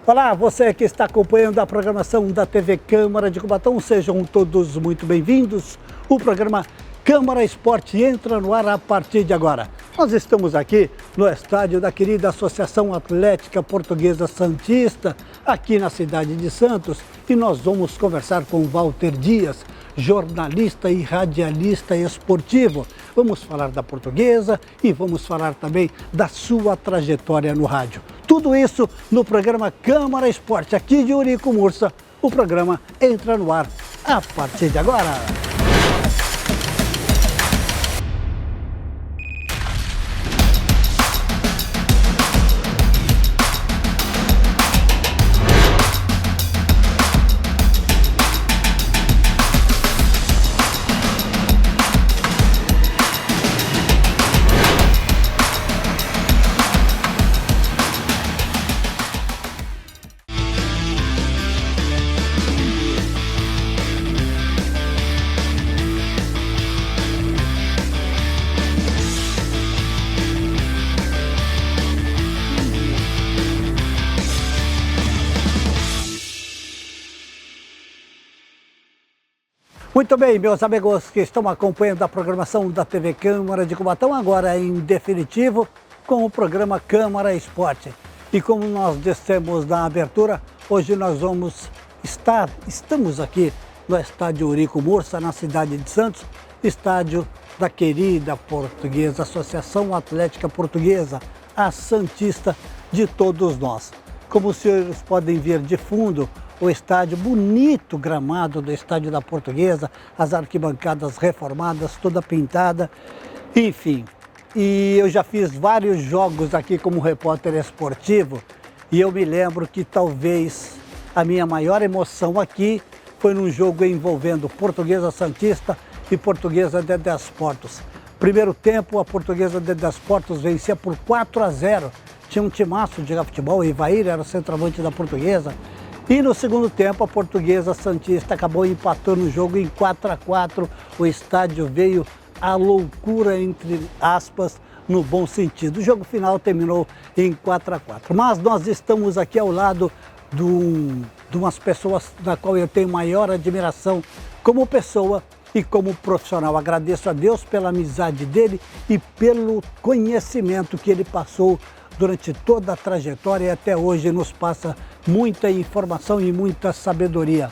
Olá, você que está acompanhando a programação da TV Câmara de Cubatão, sejam todos muito bem-vindos. O programa Câmara Esporte entra no ar a partir de agora. Nós estamos aqui no estádio da querida Associação Atlética Portuguesa Santista, aqui na cidade de Santos, e nós vamos conversar com Walter Dias, jornalista e radialista esportivo. Vamos falar da Portuguesa e vamos falar também da sua trajetória no rádio. Tudo isso no programa Câmara Esporte, aqui de Eurico Mursa. O programa entra no ar a partir de agora. Muito bem, meus amigos que estão acompanhando a programação da TV Câmara de Cubatão, agora em definitivo com o programa Câmara Esporte. E como nós dissemos na abertura, hoje nós estamos aqui no estádio Eurico Mursa, na cidade de Santos, estádio da querida Portuguesa, Associação Atlética Portuguesa, a Santista de todos nós. Como os senhores podem ver de fundo, o estádio, bonito gramado do estádio da Portuguesa, as arquibancadas reformadas, toda pintada, enfim. E eu já fiz vários jogos aqui como repórter esportivo e eu me lembro que talvez a minha maior emoção aqui foi num jogo envolvendo Portuguesa Santista e Portuguesa de Desportos. Primeiro tempo, a Portuguesa de Desportos vencia por 4-0. Tinha um timaço de futebol, o Ivair era o centroavante da Portuguesa. E no segundo tempo, a Portuguesa Santista acabou empatando o jogo em 4-4. O estádio veio à loucura, entre aspas, no bom sentido. O jogo final terminou em 4-4. Mas nós estamos aqui ao lado de umas pessoas da qual eu tenho maior admiração como pessoa e como profissional. Agradeço a Deus pela amizade dele e pelo conhecimento que ele passou durante toda a trajetória e até hoje nos passa muita informação e muita sabedoria.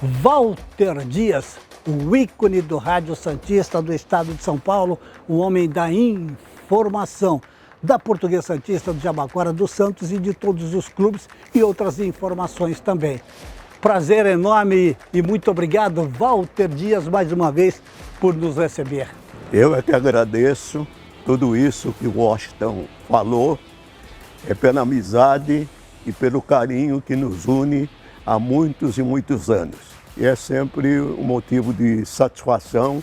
Walter Dias, o ícone do rádio santista do estado de São Paulo, o homem da informação da Portuguesa Santista, do Jabaquara, do Santos e de todos os clubes e outras informações também. Prazer enorme e muito obrigado, Walter Dias, mais uma vez, por nos receber. Eu é que agradeço tudo isso que o Washington falou, é pela amizade e pelo carinho que nos une há muitos e muitos anos. E é sempre um motivo de satisfação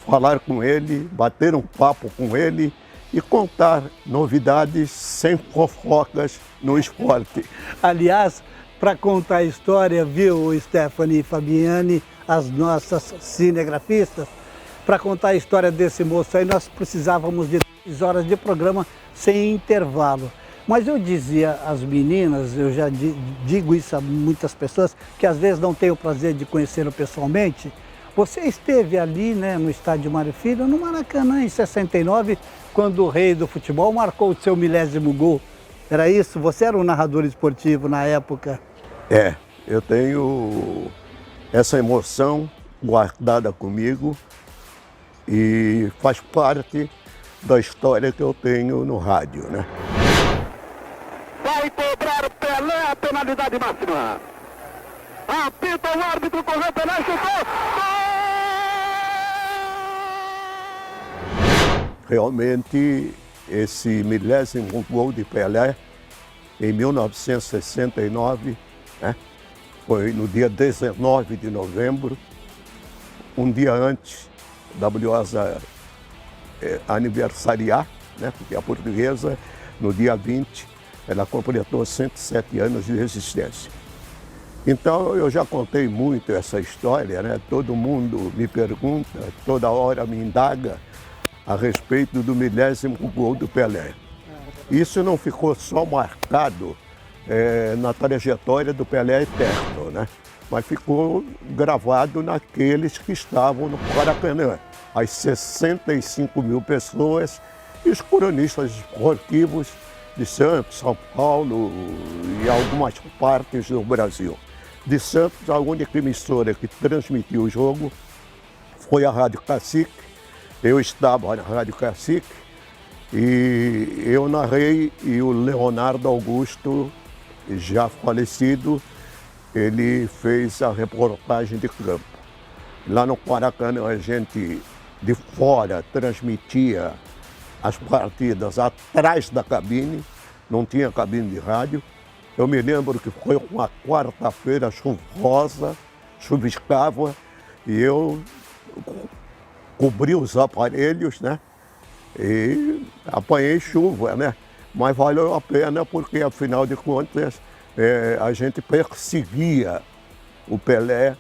falar com ele, bater um papo com ele e contar novidades sem fofocas no esporte. Aliás, para contar a história, viu, Stephanie e Fabiane, as nossas cinegrafistas, para contar a história desse moço aí, nós precisávamos de 3 horas de programa sem intervalo. Mas eu dizia às meninas, eu já digo isso a muitas pessoas, que às vezes não têm o prazer de conhecê-lo pessoalmente. Você esteve ali, né, no estádio Mário Filho, no Maracanã, em 69, quando o rei do futebol marcou o seu 1000º gol. Era isso? Você era um narrador esportivo na época? É, eu tenho essa emoção guardada comigo e faz parte da história que eu tenho no rádio, né? Vai cobrar o Pelé, a penalidade máxima. Apita o árbitro, correu Pelé, chutou. Realmente, esse 1000º gol de Pelé, em 1969, né, foi no dia 19 de novembro, um dia antes da Briosa aniversariar, né, porque a Portuguesa, no dia 20, ela completou 107 anos de existência. Então, eu já contei muito essa história, né? Todo mundo me pergunta, toda hora me indaga a respeito do 1000º gol do Pelé. Isso não ficou só marcado na trajetória do Pelé eterno, né? Mas ficou gravado naqueles que estavam no Maracanã. As 65 mil pessoas e os cronistas esportivos de Santos, São Paulo e algumas partes do Brasil. De Santos, a única emissora que transmitiu o jogo foi a Rádio Cacique. Eu estava na Rádio Cacique e eu narrei, e o Leonardo Augusto, já falecido, ele fez a reportagem de campo. Lá no Maracanã, a gente de fora transmitia as partidas atrás da cabine, não tinha cabine de rádio. Eu me lembro que foi uma quarta-feira chuvosa, chuviscava, e eu cobri os aparelhos, né? E apanhei chuva, né? Mas valeu a pena porque, afinal de contas, a gente perseguia o Pelé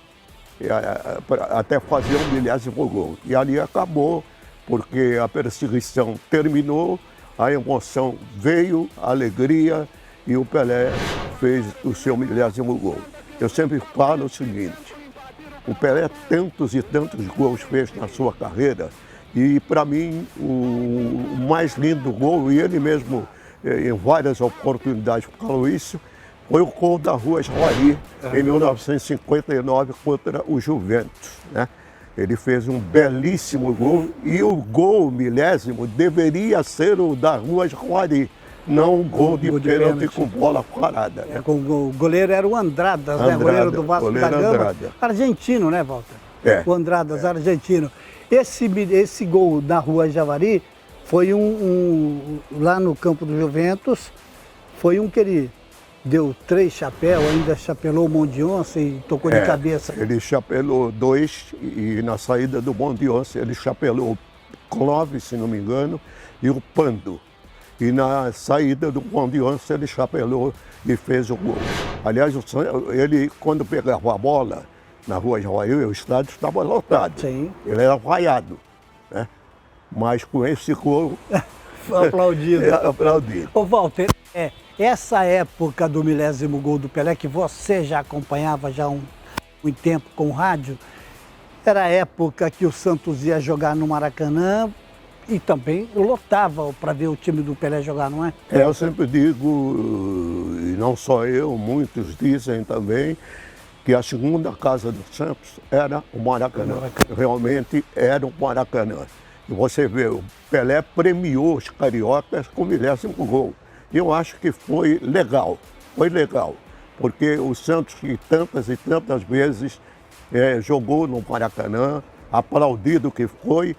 até fazer o 1000º gol. E ali acabou, porque a perseguição terminou, a emoção veio, a alegria, e o Pelé fez o seu 1000º gol. Eu sempre falo o seguinte: o Pelé tantos e tantos gols fez na sua carreira, e para mim o mais lindo gol, e ele mesmo em várias oportunidades falou isso, foi o gol da Rua Javari, em 1959, contra o Juventus, né? Ele fez um belíssimo gol, e o gol 1000º deveria ser o da Rua Javari, não um gol de pênalti com bola parada. Né? O goleiro era o Andradas, né? Goleiro do Vasco da Gama. Andrada. Argentino, né, Walter? O Andradas, argentino. Esse gol da Rua Javari foi lá no campo do Juventus, foi um que ele deu 3 chapéus, ainda chapelou o Monte de Onça e tocou de cabeça. Ele chapelou 2, e na saída do Monte de Onça ele chapelou o Clóvis, se não me engano, e o Pando. E na saída do Monte de Onça ele chapelou e fez o gol. Aliás, ele, quando pegava a bola na Rua Javari, o estádio estava lotado. Sim. Ele era vaiado, né? Mas com esse gol... Aplaudido. Aplaudido. Ô, Walter, essa época do 1000º gol do Pelé, que você já acompanhava já há muito tempo com o rádio, era a época que o Santos ia jogar no Maracanã e também lotava para ver o time do Pelé jogar, não é? Eu sempre digo, e não só eu, muitos dizem também, que a segunda casa do Santos era o Maracanã. Realmente era o Maracanã. E você vê, o Pelé premiou os cariocas com o 10º gol. Eu acho que foi legal, porque o Santos, que tantas e tantas vezes jogou no Maracanã, aplaudido que foi,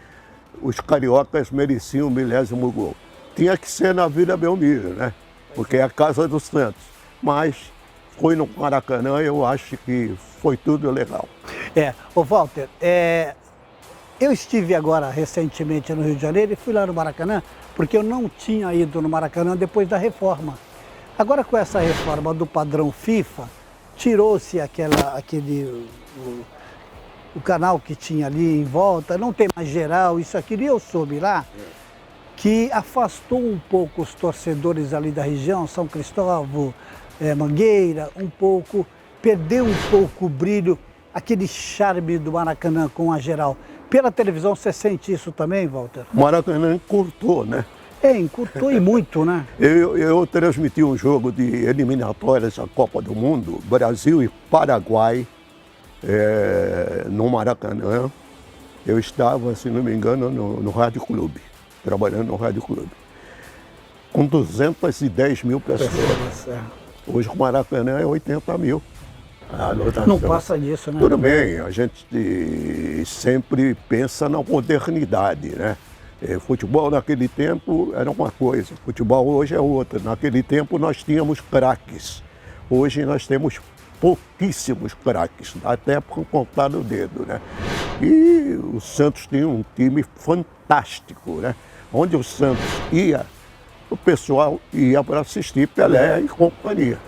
os cariocas mereciam o 10º gol. Tinha que ser na Vila Belmiro, né? Porque é a casa do Santos. Mas foi no Maracanã, eu acho que foi tudo legal. Ô Walter, eu estive agora recentemente no Rio de Janeiro e fui lá no Maracanã, porque eu não tinha ido no Maracanã depois da reforma. Agora, com essa reforma do padrão FIFA, tirou-se o canal que tinha ali em volta, não tem mais geral, isso, aquilo, e eu soube lá que afastou um pouco os torcedores ali da região, São Cristóvão, Mangueira, um pouco, perdeu um pouco o brilho, aquele charme do Maracanã com a geral. Pela televisão você sente isso também, Walter? O Maracanã encurtou, né? Encurtou e muito, né? Eu transmiti um jogo de eliminatórias da Copa do Mundo, Brasil e Paraguai, no Maracanã. Eu estava, se não me engano, no Rádio Clube, trabalhando no Rádio Clube, com 210 mil pessoas. Hoje o Maracanã é 80 mil. Não passa disso, né? Tudo bem, a gente sempre pensa na modernidade, né? Futebol naquele tempo era uma coisa, futebol hoje é outra. Naquele tempo nós tínhamos craques, hoje nós temos pouquíssimos craques, até por contar no dedo, né? E o Santos tinha um time fantástico, né? Onde o Santos ia, o pessoal ia para assistir Pelé e companhia.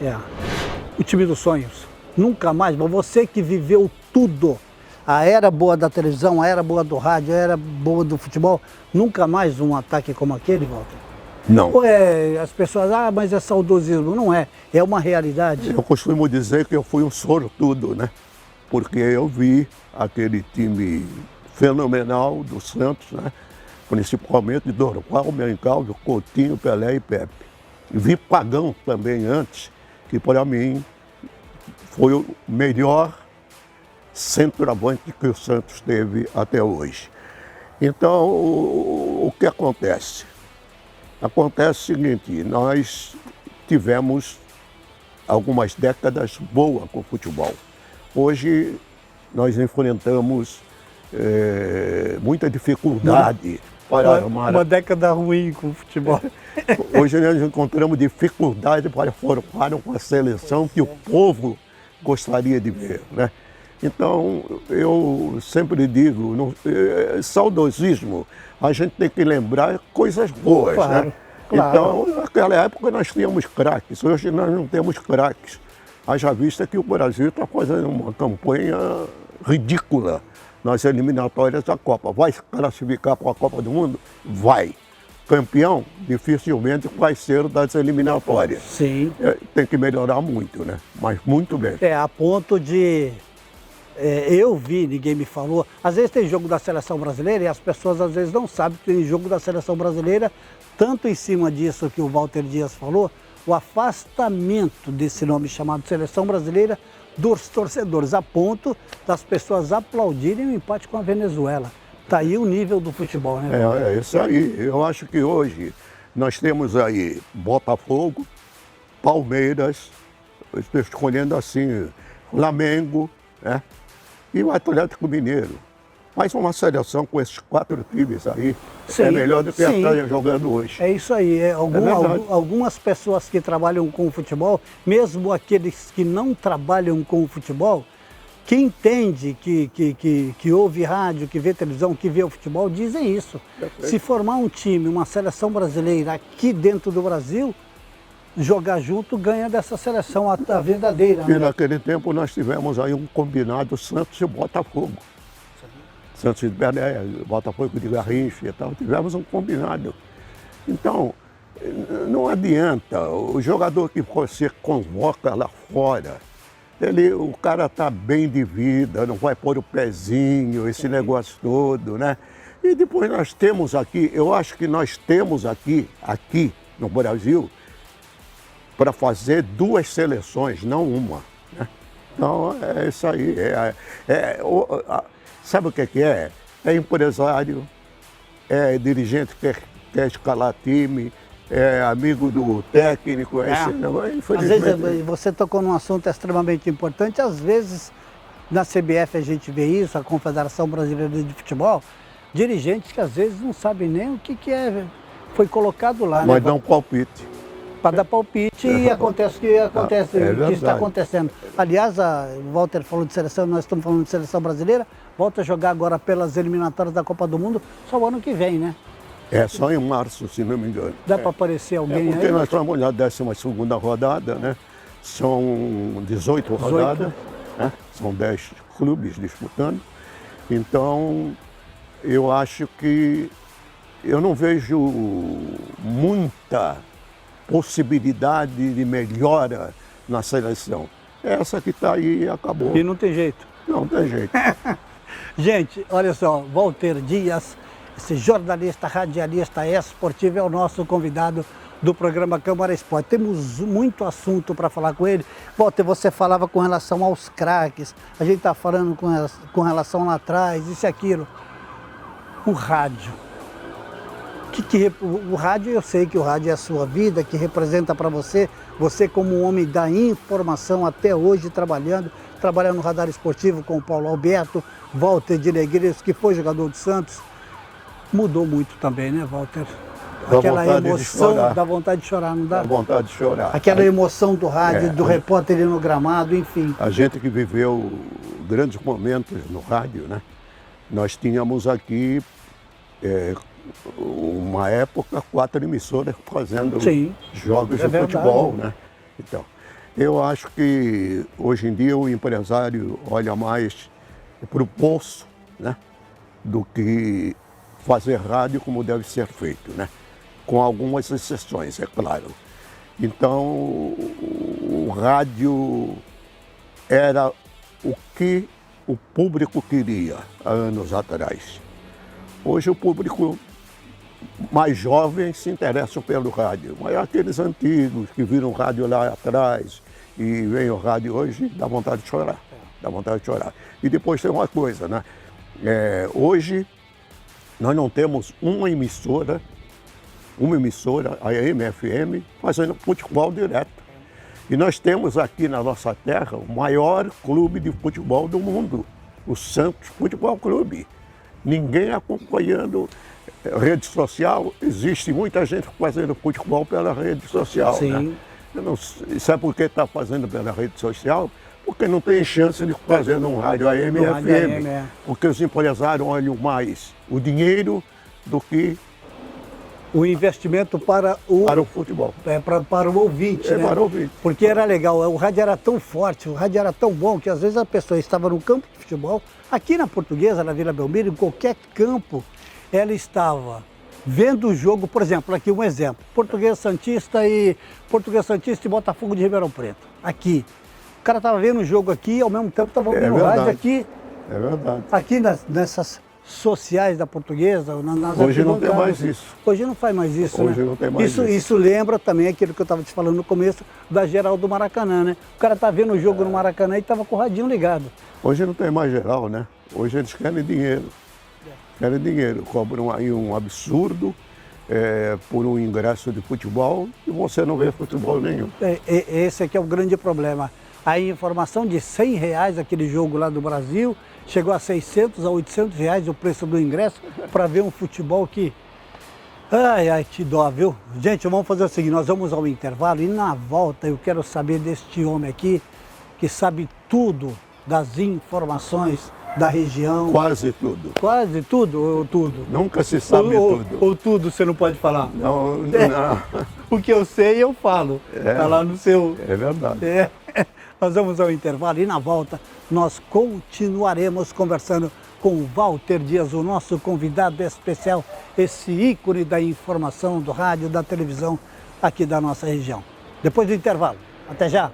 O time dos sonhos. Nunca mais, você que viveu tudo, a era boa da televisão, a era boa do rádio, a era boa do futebol, nunca mais um ataque como aquele, Walter? Não. Ou as pessoas, mas é saudosismo. Não é, é uma realidade. Eu costumo dizer que eu fui um sortudo, né? Porque eu vi aquele time fenomenal do Santos, né? Principalmente Dorival, Mencalvo, Coutinho, Pelé e Pepe. E vi Pagão também antes, que para mim foi o melhor centroavante que o Santos teve até hoje. Então, o que acontece? Acontece o seguinte, nós tivemos algumas décadas boas com o futebol. Hoje nós enfrentamos muita dificuldade para armar. Uma década ruim com o futebol. Hoje nós encontramos dificuldade para formar uma seleção que o povo gostaria de ver, né? Então, eu sempre digo, saudosismo, a gente tem que lembrar coisas boas, claro, né? Claro. Então, naquela época nós tínhamos craques, hoje nós não temos craques. Haja vista que o Brasil está fazendo uma campanha ridícula nas eliminatórias da Copa. Vai se classificar para a Copa do Mundo? Vai. Campeão, dificilmente vai ser das eliminatórias. Sim. Tem que melhorar muito, né? Mas muito bem. A ponto de... eu vi, ninguém me falou. Às vezes tem jogo da seleção brasileira e as pessoas às vezes não sabem que tem jogo da seleção brasileira, tanto em cima disso que o Walter Dias falou, o afastamento desse nome chamado seleção brasileira dos torcedores, a ponto das pessoas aplaudirem o empate com a Venezuela. Está aí o nível do futebol, né? É isso aí. Eu acho que hoje nós temos aí Botafogo, Palmeiras, eu estou escolhendo assim, Flamengo, né? E o Atlético Mineiro. Mas uma seleção com esses 4 times aí é melhor do que a que está jogando hoje. É isso aí. Algumas pessoas que trabalham com o futebol, mesmo aqueles que não trabalham com o futebol, que entende, que ouve rádio, que vê televisão, que vê o futebol, dizem isso. Se formar um time, uma seleção brasileira aqui dentro do Brasil, jogar junto ganha dessa seleção a verdadeira. E naquele tempo nós tivemos aí um combinado Santos e Botafogo. Santos de Pelé, Botafogo de Garrincha e tal, tivemos um combinado. Então, não adianta, o jogador que você convoca lá fora, o cara está bem de vida, não vai pôr o pezinho, esse negócio todo, né? E depois nós temos aqui, eu acho que nós temos aqui no Brasil, para fazer 2 seleções, não uma, né? Então, é isso aí. Sabe o que é? É empresário, é dirigente que quer escalar time, é amigo do técnico. Às vezes você tocou num assunto extremamente importante, às vezes na CBF a gente vê isso, a Confederação Brasileira de Futebol, dirigentes que às vezes não sabem nem o que foi colocado lá. Mas dá um palpite. Para dar palpite e acontece o que está acontecendo. Aliás, o Walter falou de seleção, nós estamos falando de seleção brasileira, volta a jogar agora pelas eliminatórias da Copa do Mundo, só o ano que vem, né? É só em março, se não me engano. Dá para aparecer alguém aí? Porque nós estamos na 12ª rodada, né? São 18 rodadas, né? São 10 clubes disputando. Então, eu acho que eu não vejo muita possibilidade de melhora na seleção. Essa que está aí acabou. E não tem jeito. Não tem jeito. Gente, olha só, Walter Dias, esse jornalista, radialista esportivo, é o nosso convidado do programa Câmara Esporte. Temos muito assunto para falar com ele. Walter, você falava com relação aos craques, a gente está falando com relação lá atrás, isso e aquilo. O rádio. O rádio, eu sei que o rádio é a sua vida, que representa para você como um homem da informação até hoje trabalhando no Radar Esportivo com o Paulo Alberto, Walter de Negreiros, que foi jogador do Santos. Mudou muito também, né, Walter? Aquela emoção, dá vontade de chorar, não dá? Dá vontade de chorar. Aquela emoção do rádio, do repórter ali no gramado, enfim. A gente que viveu grandes momentos no rádio, né? Nós tínhamos aqui uma época 4 emissoras fazendo jogos de futebol, né? Então, eu acho que hoje em dia o empresário olha mais para o bolso, né? Do que fazer rádio como deve ser feito, né? com algumas exceções, é claro. Então, o rádio era o que o público queria há anos atrás. Hoje o público mais jovem se interessa pelo rádio, mas aqueles antigos que viram rádio lá atrás e veem o rádio hoje, dá vontade de chorar, dá vontade de chorar. E depois tem uma coisa, né? Hoje nós não temos uma emissora, a AM/FM, fazendo futebol direto. E nós temos aqui na nossa terra o maior clube de futebol do mundo, o Santos Futebol Clube. Ninguém acompanhando rede social, existe muita gente fazendo futebol pela rede social. Sim. Né? Sabe por que está fazendo pela rede social? Porque não tem chance de fazer num rádio AM/FM. Porque os empresários olham mais o dinheiro do que o investimento para o futebol. Para o ouvinte, né? Para o ouvinte. Porque era legal, o rádio era tão forte, o rádio era tão bom, que às vezes a pessoa estava no campo de futebol, aqui na Portuguesa, na Vila Belmiro, em qualquer campo, ela estava vendo o jogo, por exemplo, aqui um exemplo, Portuguesa Santista e Botafogo de Ribeirão Preto, aqui. O cara estava vendo o jogo aqui e ao mesmo tempo estava ouvindo o rádio aqui. É verdade. Aqui nessas sociais da Portuguesa. Hoje não tem mais isso. Hoje não faz mais isso, Hoje né? não tem mais isso. Isso lembra também aquilo que eu estava te falando no começo, da geral do Maracanã, né? O cara tá vendo o jogo no Maracanã e estava com o radinho ligado. Hoje não tem mais geral, né? Hoje eles querem dinheiro. Querem dinheiro. Cobram aí um absurdo por um ingresso de futebol e você não vê futebol nenhum. Esse aqui é o grande problema. A informação de R$100, aquele jogo lá do Brasil, chegou a 600, a 800 reais o preço do ingresso para ver um futebol que... Ai, que dó, viu? Gente, vamos fazer o seguinte, nós vamos ao intervalo e na volta eu quero saber deste homem aqui que sabe tudo das informações da região. Quase tudo. Quase tudo ou tudo? Nunca se sabe tudo. Ou tudo você não pode falar? Não. O que eu sei eu falo. Está lá no seu... É verdade. Nós vamos ao intervalo e na volta nós continuaremos conversando com o Walter Dias, o nosso convidado especial, esse ícone da informação, do rádio, da televisão aqui da nossa região. Depois do intervalo. Até já!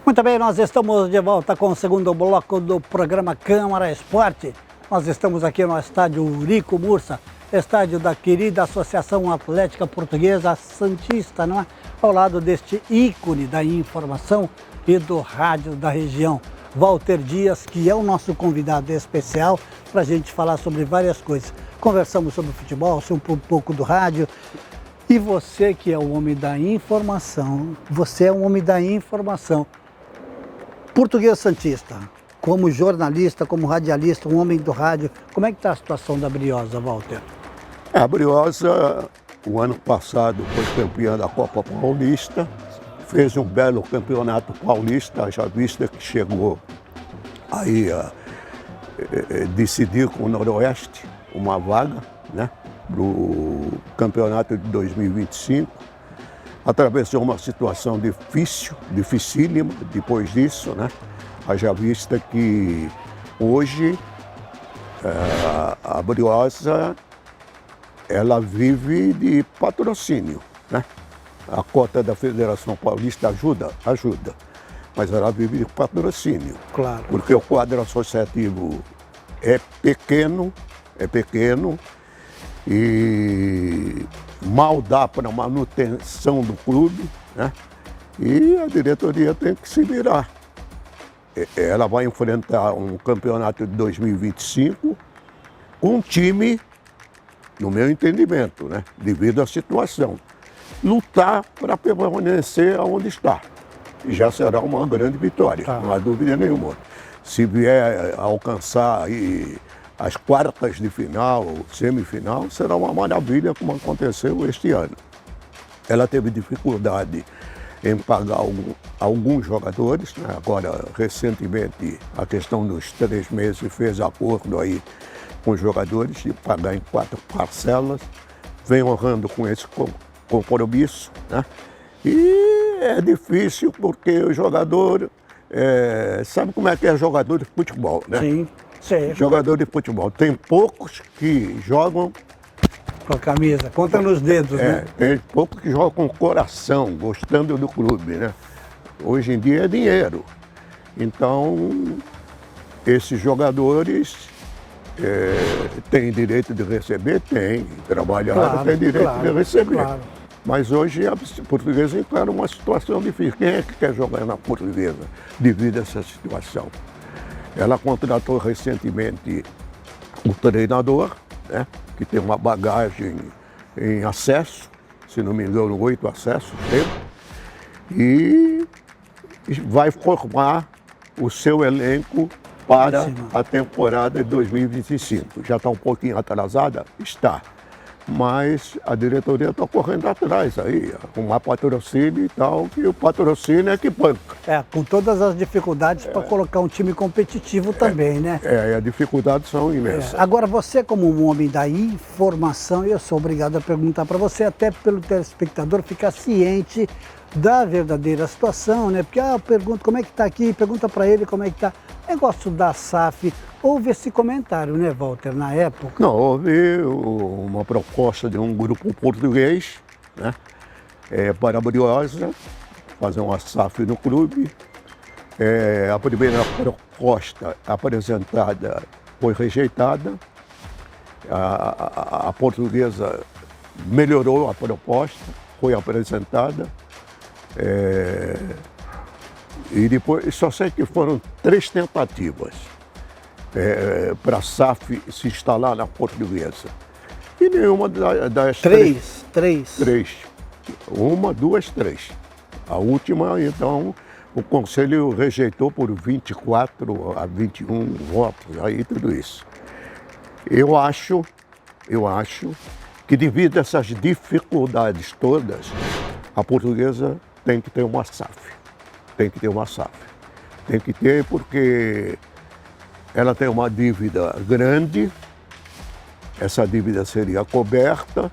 Muito bem, nós estamos de volta com o segundo bloco do programa Câmara Esporte. Nós estamos aqui no estádio Eurico Mursa, estádio da querida Associação Atlética Portuguesa Santista, não é? Ao lado deste ícone da informação e do rádio da região, Walter Dias, que é o nosso convidado especial para a gente falar sobre várias coisas. Conversamos sobre futebol, sobre um pouco do rádio. E você que é o homem da informação, Portuguesa Santista, como jornalista, como radialista, um homem do rádio, como é que está a situação da Briosa, Walter? A Briosa, o ano passado, foi campeã da Copa Paulista, fez um belo campeonato paulista, já vista que chegou aí a decidir com o Noroeste uma vaga, né, para o campeonato de 2025. Atravessou uma situação dificílima depois disso, né? Haja vista que hoje a Briosa, ela vive de patrocínio, né? A cota da Federação Paulista ajuda, mas ela vive de patrocínio. Claro. Porque o quadro associativo é pequeno e mal dá para a manutenção do clube, né? E a diretoria tem que se virar. Ela vai enfrentar um campeonato de 2025 com um time, no meu entendimento, né, devido à situação, lutar para permanecer onde está. E já será uma grande vitória, não há dúvida nenhuma. Se vier a alcançar aí as quartas de final, semifinal, será uma maravilha como aconteceu este ano. Ela teve dificuldade em pagar alguns jogadores, né? Agora, recentemente, a questão dos 3 meses fez acordo aí com os jogadores de pagar em 4 parcelas, vem honrando com esse compromisso, né? E é difícil porque o jogador, sabe como é que é jogador de futebol, né? Sim, sim. Jogador de futebol. Tem poucos que jogam Com a camisa, conta nos dedos, né? tem poucos que jogam com o coração, gostando do clube, né? Hoje em dia é dinheiro. Então, esses jogadores têm direito de receber? Tem. Trabalhar tem direito de receber. Claro. Mas hoje a Portuguesa encara uma situação difícil. Quem é que quer jogar na Portuguesa devido a essa situação? Ela contratou recentemente um treinador, né, que tem uma bagagem em acesso, se não me engano, 8 acessos teve, e vai formar o seu elenco para a temporada de 2025. Já está um pouquinho atrasada? Está. Mas a diretoria está correndo atrás aí, arrumar patrocínio e tal, que o patrocínio é que banca. Com todas as dificuldades para colocar um time competitivo também, né? As dificuldades são imensas. Agora, você como um homem da informação, eu sou obrigado a perguntar para você, até pelo telespectador ficar ciente da verdadeira situação, né? Porque eu pergunto como é que está aqui, pergunta para ele como é que está. Negócio da SAF, houve esse comentário, né, Walter, na época? Não, houve uma proposta de um grupo português, né, para a Briosa, fazer uma SAF no clube. A primeira proposta apresentada foi rejeitada. A Portuguesa melhorou a proposta, foi apresentada. E depois, só sei que foram 3 tentativas para a SAF se instalar na Portuguesa. E nenhuma das Três. 3. 1, 2, 3. A última, então, o Conselho rejeitou por 24 a 21 votos, aí tudo isso. Eu acho que devido a essas dificuldades todas, a Portuguesa tem que ter uma SAF. Tem que ter uma SAF. Tem que ter porque ela tem uma dívida grande, essa dívida seria coberta,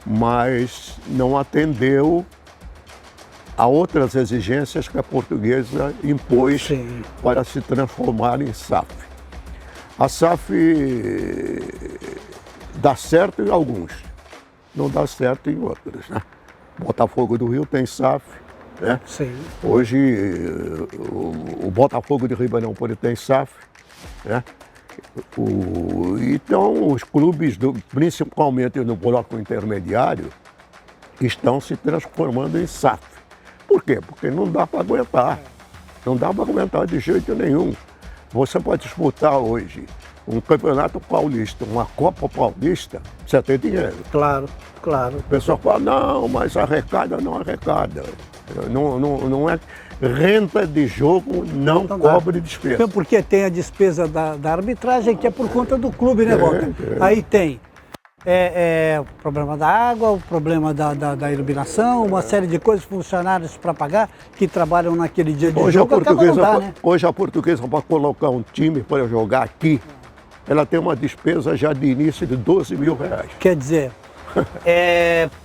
mas não atendeu a outras exigências que a Portuguesa impôs para se transformar em SAF. A SAF dá certo em alguns, não dá certo em outros, né? Botafogo do Rio tem SAF, né? Sim. Hoje o Botafogo de Ribeirão Preto tem SAF, né? Então os clubes, principalmente no bloco intermediário, estão se transformando em SAF. Por quê? Porque não dá para aguentar. Não dá para aguentar de jeito nenhum. Você pode disputar hoje um campeonato paulista, uma Copa Paulista, você tem dinheiro. Claro. O pessoal fala, não, mas arrecada não arrecada. Não é renda de jogo, não cobre despesa. Então, porque tem a despesa da arbitragem, que é por conta do clube, né, Walter? Aí tem o problema da água, o problema da iluminação, uma série de coisas, funcionários para pagar, que trabalham naquele dia de jogo, né? Hoje a Portuguesa, para colocar um time para jogar aqui, ela tem uma despesa já de início de R$12 mil. Quer dizer,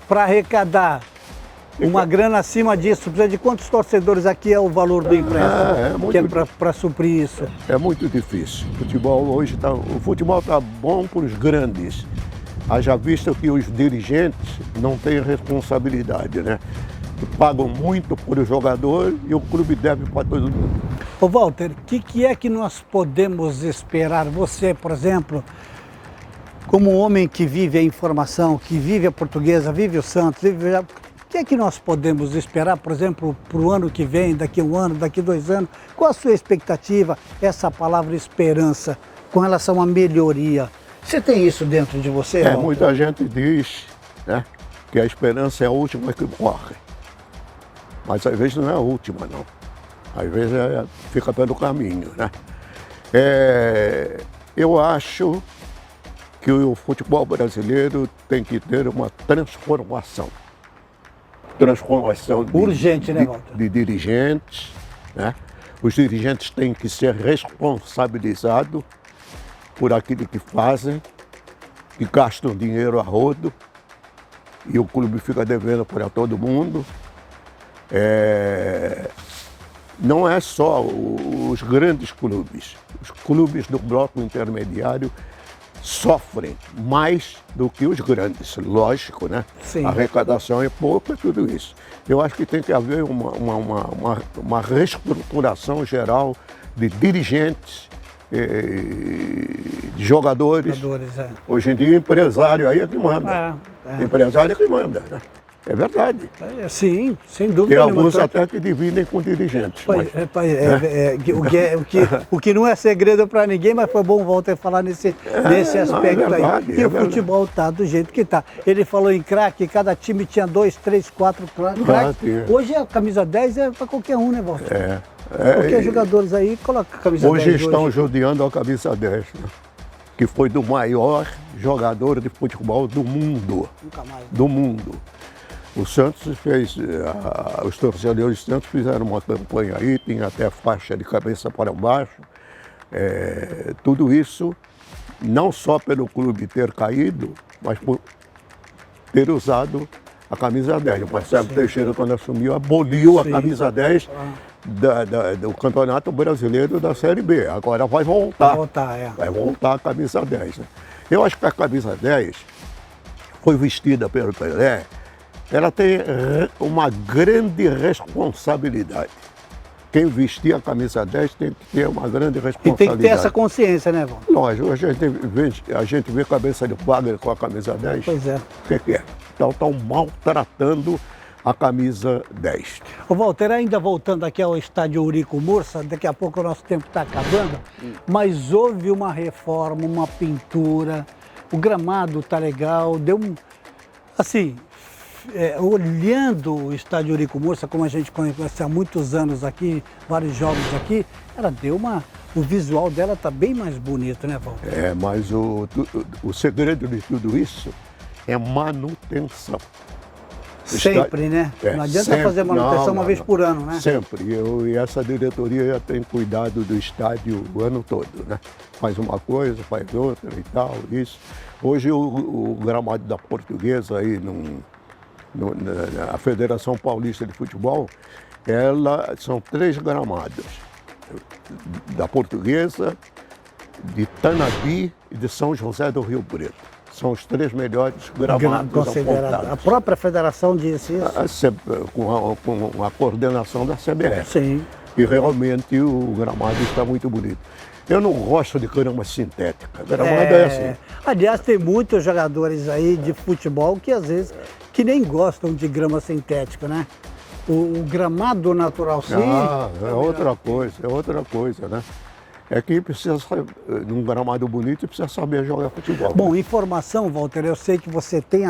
para arrecadar uma grana acima disso, precisa de quantos torcedores aqui é o valor do empréstimo? Que é para suprir isso? É muito difícil. O futebol está bom para os grandes. Haja visto que os dirigentes não têm responsabilidade, né? Pagam muito por o jogador e o clube deve para todo mundo. Ô Walter, o que é que nós podemos esperar? Você, por exemplo, como um homem que vive a informação, que vive a Portuguesa, vive o Santos, o que é que nós podemos esperar, por exemplo, para o ano que vem, daqui a um ano, daqui a 2 anos? Qual a sua expectativa, essa palavra esperança, com relação à melhoria? Você tem isso dentro de você, Walter? Muita gente diz, né, que a esperança é a última que morre. Mas às vezes não é a última, não. Às vezes fica pelo caminho, né? Eu acho que o futebol brasileiro tem que ter uma transformação. Urgente, né, Walter? De dirigentes, né? Os dirigentes têm que ser responsabilizados por aquilo que fazem, que gastam dinheiro a rodo, e o clube fica devendo para todo mundo. Não é só os grandes clubes. Os clubes do bloco intermediário sofrem mais do que os grandes, lógico, né? Sim. A arrecadação é pouca, tudo isso. Eu acho que tem que haver uma reestruturação geral de dirigentes, de jogadores. Hoje em dia, empresário aí é que manda. Empresário é que manda, né? É verdade. Sim, sem dúvida. Tem alguns até que dividem com dirigentes. O que não é segredo para ninguém, mas foi bom o Walter falar nesse aspecto verdade, aí. E o futebol está do jeito que está. Ele falou em craque, cada time tinha 2, 3, 4 craques. Hoje a camisa 10 é para qualquer um, né, Walter? Qualquer jogadores aí coloca a camisa 10. Hoje estão judiando a camisa 10, né? Que foi do maior jogador de futebol do mundo. Nunca mais. Do mundo. O Santos fez, os torcedores do Santos fizeram uma campanha aí, tinha até faixa de cabeça para baixo. Tudo isso, não só pelo clube ter caído, mas por ter usado a camisa 10. O Marcelo Teixeira, quando assumiu, aboliu a camisa 10 do Campeonato Brasileiro da Série B. Agora vai voltar. Vai voltar a camisa 10. Né? Eu acho que a camisa 10 foi vestida pelo Pelé. Ela tem uma grande responsabilidade. Quem vestir a camisa 10 tem que ter uma grande responsabilidade. E tem que ter essa consciência, né, Walter? Lógico, a gente vê cabeça de Wagner com a camisa 10. Pois é. O que é? Então estão maltratando a camisa 10. Ô Walter, ainda voltando aqui ao estádio Eurico Mursa, daqui a pouco o nosso tempo está acabando, mas houve uma reforma, uma pintura, o gramado está legal, deu um... Assim, olhando o estádio Eurico Mursa, como a gente conhece há muitos anos aqui, vários jogos aqui, ela deu uma... O visual dela está bem mais bonito, né, Walter? Mas o segredo de tudo isso é manutenção. Sempre, né? Não adianta sempre fazer manutenção uma vez por ano, né? Sempre. E essa diretoria já tem cuidado do estádio o ano todo, né? Faz uma coisa, faz outra e tal, isso. Hoje o gramado da Portuguesa aí, na Federação Paulista de Futebol, são 3 gramados. Da Portuguesa, de Tanabi e de São José do Rio Preto. São os 3 melhores gramados apontados. A própria federação disse isso? Com a coordenação da CBF. Sim. E realmente o gramado está muito bonito. Eu não gosto de grama sintética. Gramado é assim. Aliás, tem muitos jogadores aí de futebol que às vezes que nem gostam de grama sintética, né? O gramado natural, sim. É outra coisa, né? É que precisa, num gramado bonito, precisa saber jogar futebol. Bom, informação, Walter, eu sei que você tem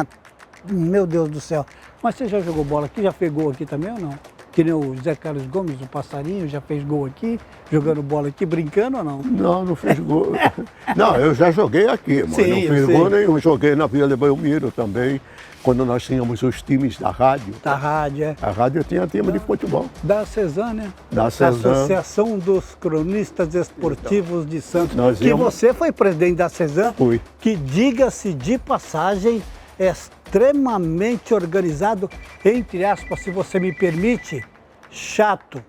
Meu Deus do céu, mas você já jogou bola aqui, já fez gol aqui também ou não? Que nem o Zé Carlos Gomes, o passarinho, já fez gol aqui, jogando bola aqui, brincando ou não? Não fiz gol. Não, eu já joguei aqui, mas não fiz gol nenhum. Joguei na Vila Belmiro também, quando nós tínhamos os times da rádio. Da rádio, A rádio tinha time de futebol. Da CESAM, né? Da CESAM. Associação dos Cronistas Esportivos de Santos. Você foi presidente da CESAM. Fui. Que, diga-se de passagem, é extremamente organizado, entre aspas, se você me permite, chato,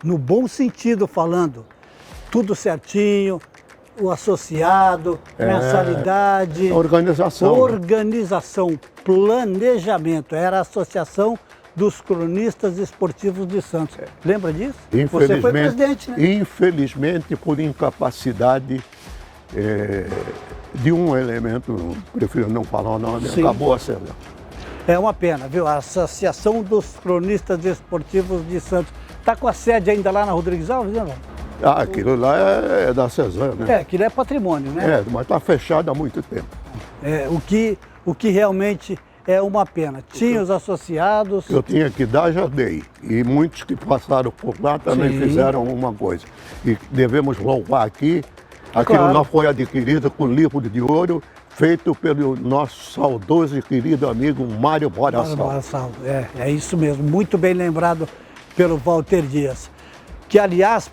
no bom sentido falando. Tudo certinho, o associado, mensalidade. Organização, planejamento. Era a Associação dos Cronistas Esportivos de Santos. Lembra disso? Você foi presidente, né? Infelizmente, por incapacidade de um elemento, prefiro não falar o nome, acabou a CESAM. É uma pena, viu? A Associação dos Cronistas Esportivos de Santos. Está com a sede ainda lá na Rodrigues Alves, né, Walter? Aquilo lá é da CESAM, né? Aquilo é patrimônio, né? Mas está fechado há muito tempo. O que realmente é uma pena. Tinha os associados... Eu tinha que dar, já dei. E muitos que passaram por lá também fizeram uma coisa. E devemos louvar aqui. Aquilo lá foi adquirido com livro de ouro, feito pelo nosso saudoso e querido amigo Mário Boraçal. É isso mesmo, muito bem lembrado pelo Walter Dias. que aliás,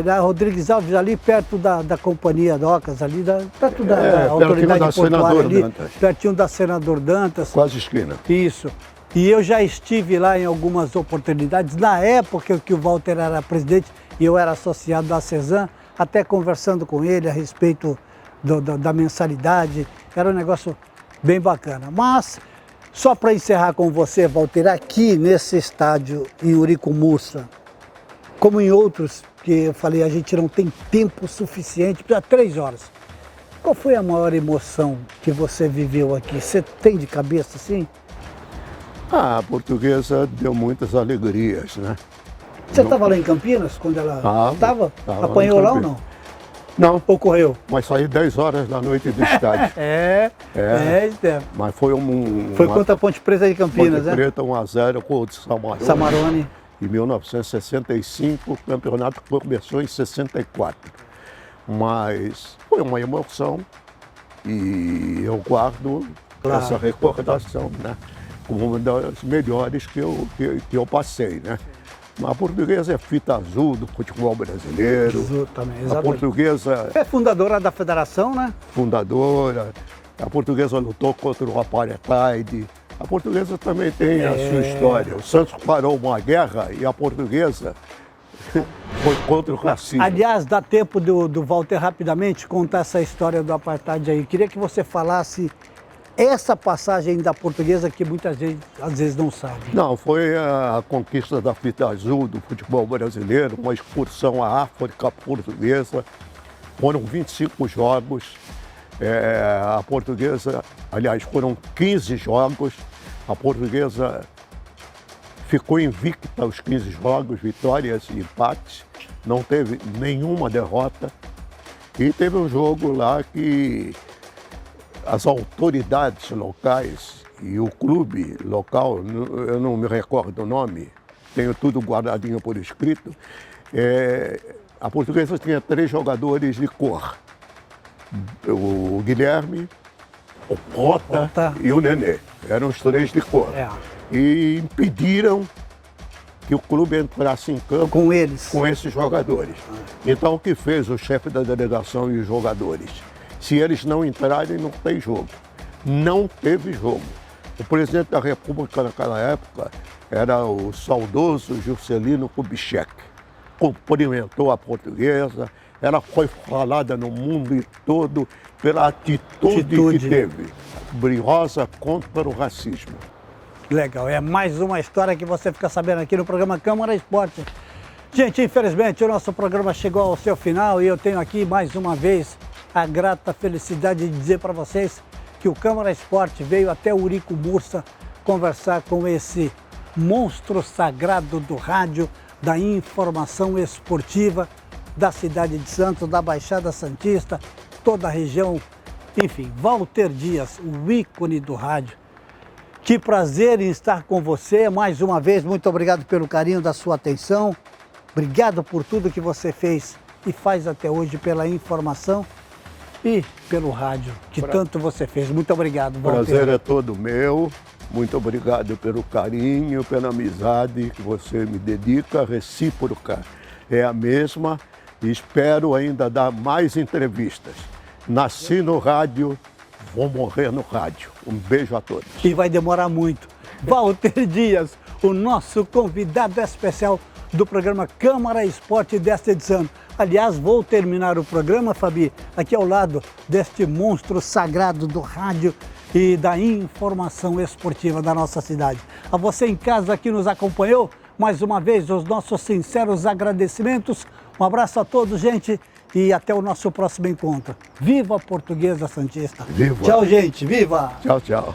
na Rodrigues Alves, ali perto da Companhia Docas, ali perto da autoridade portuária, ali, pertinho da Senador Dantas. Quase esquina. Isso. E eu já estive lá em algumas oportunidades, na época que o Walter era presidente e eu era associado da CESAM, até conversando com ele a respeito da mensalidade, era um negócio bem bacana. Mas, só para encerrar com você, Walter, aqui nesse estádio em Uricumursa, como em outros, que eu falei, a gente não tem tempo suficiente, precisa 3 horas. Qual foi a maior emoção que você viveu aqui? Você tem de cabeça assim? A Portuguesa deu muitas alegrias, né? Você estava lá em Campinas quando ela estava? Apanhou lá ou não? Não. Ou correu? Mas saí 10 horas da noite do estádio. Mas foi Foi contra a Ponte Preta de Campinas, né? Ponte Preta 1-0 com o de Samarone. Em 1965, o campeonato começou em 64. Mas foi uma emoção e eu guardo essa recordação, né? Como uma das melhores que eu passei, né? A Portuguesa é fita azul do futebol brasileiro. Azul também, exatamente. A Portuguesa é fundadora da federação, né? Fundadora. A Portuguesa lutou contra o apartheid. A Portuguesa também tem a sua história. O Santos parou uma guerra e a Portuguesa foi contra o racismo. Aliás, dá tempo do Walter rapidamente contar essa história do apartheid aí. Queria que você falasse essa passagem da Portuguesa que muita gente às vezes não sabe. Não, foi a conquista da fita azul do futebol brasileiro, uma excursão à África Portuguesa. Foram 25 jogos. A Portuguesa, aliás, foram 15 jogos. A Portuguesa ficou invicta aos 15 jogos, vitórias e empates. Não teve nenhuma derrota. E teve um jogo lá que as autoridades locais e o clube local, eu não me recordo o nome, tenho tudo guardadinho por escrito, a Portuguesa tinha 3 jogadores de cor. O Guilherme, o Cota e o Nenê. Eram os 3 de cor. E impediram que o clube entrasse em campo com eles, com esses jogadores. Então o que fez o chefe da delegação e os jogadores? Se eles não entrarem, não tem jogo. Não teve jogo. O presidente da República naquela época era o saudoso Juscelino Kubitschek. Cumprimentou a Portuguesa, ela foi falada no mundo todo pela atitude que teve, briosa contra o racismo. Legal, é mais uma história que você fica sabendo aqui no programa Câmara Esporte. Gente, infelizmente o nosso programa chegou ao seu final e eu tenho aqui mais uma vez a grata felicidade de dizer para vocês que o Câmara Esporte veio até Uricumursa conversar com esse monstro sagrado do rádio, da informação esportiva da cidade de Santos, da Baixada Santista, toda a região, enfim, Walter Dias, o ícone do rádio. Que prazer em estar com você, mais uma vez, muito obrigado pelo carinho da sua atenção, obrigado por tudo que você fez e faz até hoje pela informação e pelo rádio, que tanto você fez. Muito obrigado, Walter. O prazer é todo meu. Muito obrigado pelo carinho, pela amizade que você me dedica, recíproca. É a mesma e espero ainda dar mais entrevistas. Nasci no rádio, vou morrer no rádio. Um beijo a todos. E vai demorar muito. Walter Dias, o nosso convidado especial do programa Câmara Esporte desta edição. Aliás, vou terminar o programa, Fabi, aqui ao lado deste monstro sagrado do rádio e da informação esportiva da nossa cidade. A você em casa que nos acompanhou, mais uma vez, os nossos sinceros agradecimentos. Um abraço a todos, gente, e até o nosso próximo encontro. Viva a Portuguesa Santista! Viva! Tchau, gente! Viva! Tchau, tchau!